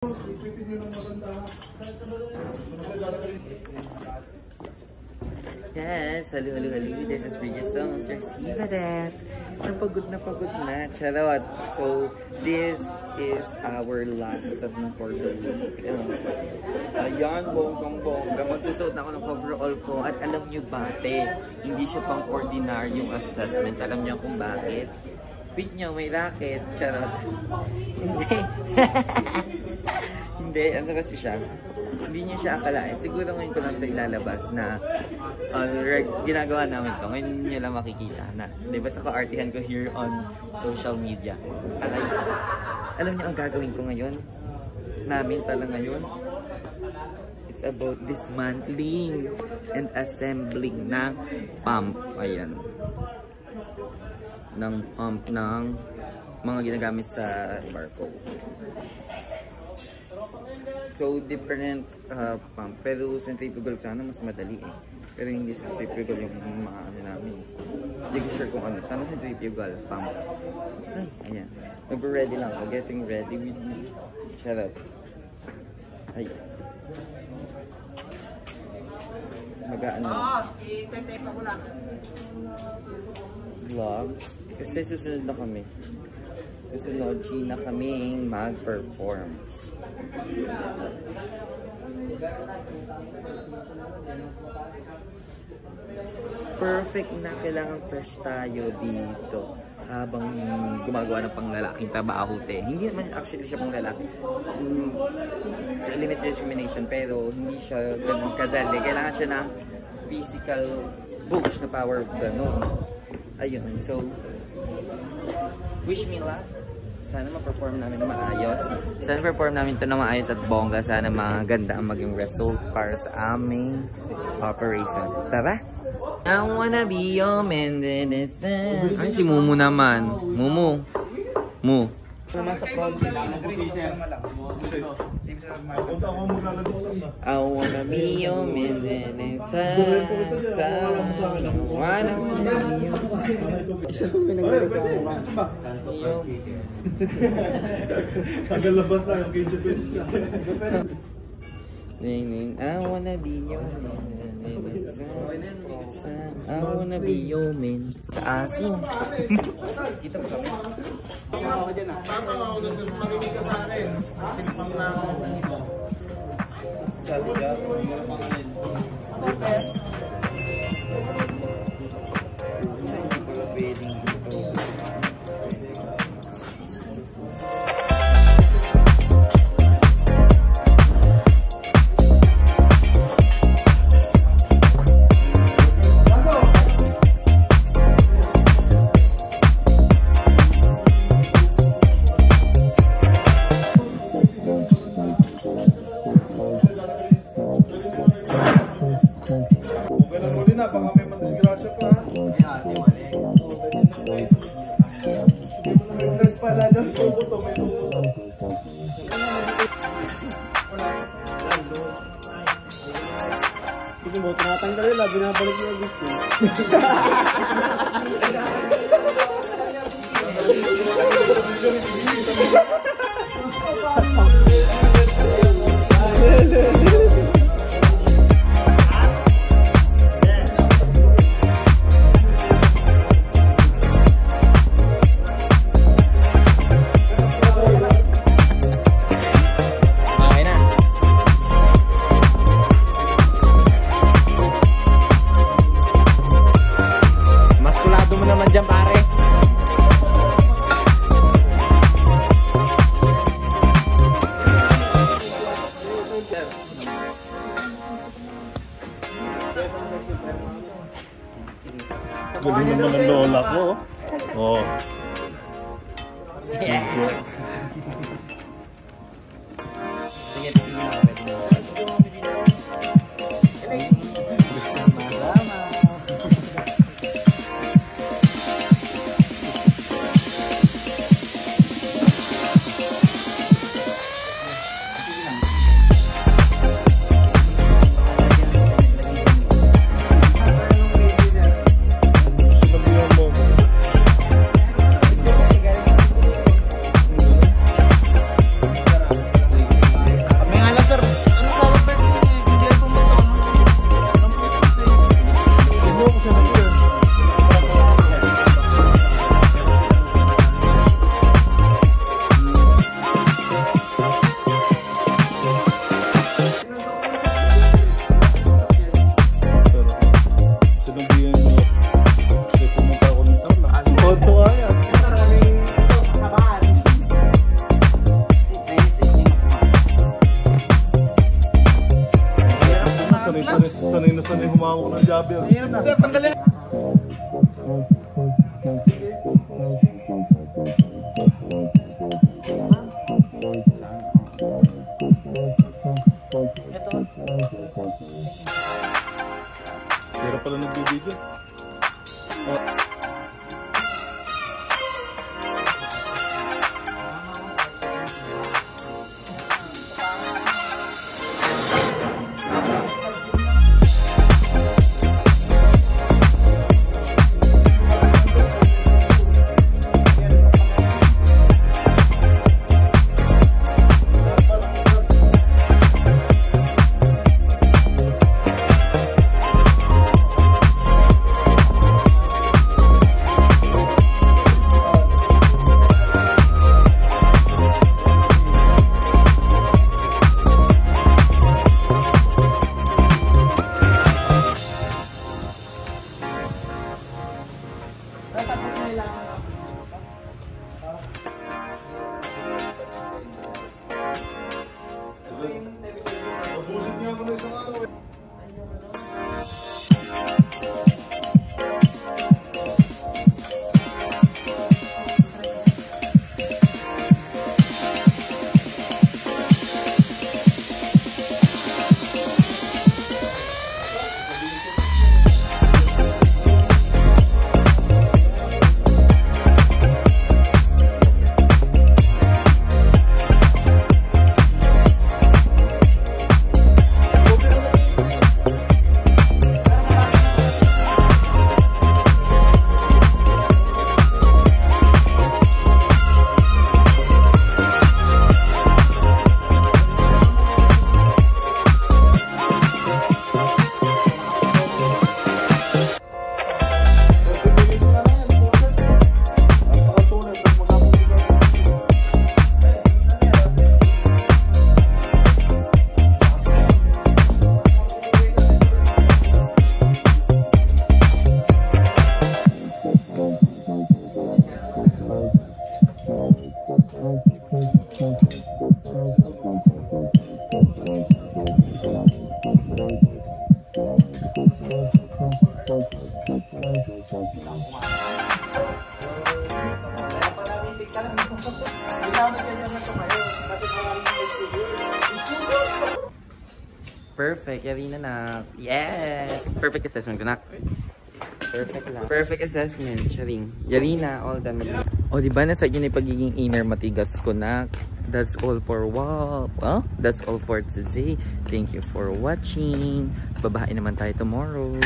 Yes, hello. This is Bridget Song, Sir Sivaret. Napagod na. Charot. So, this is our last assessment for the week. Ayan, bonggang-bongga. Magsusuot na ako ng overall ko. At alam nyo ba, hindi siya pang ordinaryong assessment. Alam nyo kung bakit? Pit nyo, may racket. Charot. Hindi. Hindi, ano kasi siya? Hindi niya siya akalain. Siguro ngayon ko lang ito ilalabas na ginagawa namin ito. Ngayon niyo lang makikita na. Diba sa ka-artihan ko here on social media. Alam niyo ang gagawin ko ngayon? Namin pala ngayon? It's about dismantling and assembling ng pump. Ayan. Ng pump ng mga ginagamit sa barco. So, different pump. Pero centrifugal sana mas madali eh. Pero hindi centrifugal yung mga ano namin. Hindi ko sure kung ano. Sana centrifugal pump. Ayan. Mag-ready lang ako. Getting ready with me. Shut up. Ayan. Mag-ano. I-tape ako lang. Vlogs. Kasi susunod na kami. Susunod na kaming mag-perform. Perfect na, kailangan fresh tayo dito habang gumagawa ng panglalaking trabaho. Hindi naman actually siya panglalaki. Limit discrimination pero hindi siya ganun kadali. Kailangan siya ng physical boost na power ganun. Ayun, so wish me luck. Sana ma-perform namin na maayos. Sana perform namin ito na maayos at bongga. Sana maganda ang maging result para sa aming operation. Tara! I wanna be your man. Ay, si Mumu naman. Mumu. Mu. Naman sa project. I wanna be your man. Isa kong pinagdalitaan. Nagalabas na yung 15 pesos. I wanna be your man. I wanna be your man. Asin. Kita mo kami. Ako dyan ah. Ako dyan marinig ka sa akin. Simpang na ako. Sabi ka. Sige mo, tinatanggal nila, binabalik nila gusto. Galing naman ang lola ko. Oh. Yeah. Sanay na sanay humawak ng jabber. Sir, tanggalin. Pero pala nagbibigay. Abusin niya ako na isang araw. Perfect, Yarina na. Yes! Perfect assessment ko na. Perfect lang. Perfect assessment, Charing. Yarina, all done. O, diba nasa yun yung pagiging inner matigas ko na. That's all for that's all for today. Thank you for watching. Babae naman tayo tomorrow.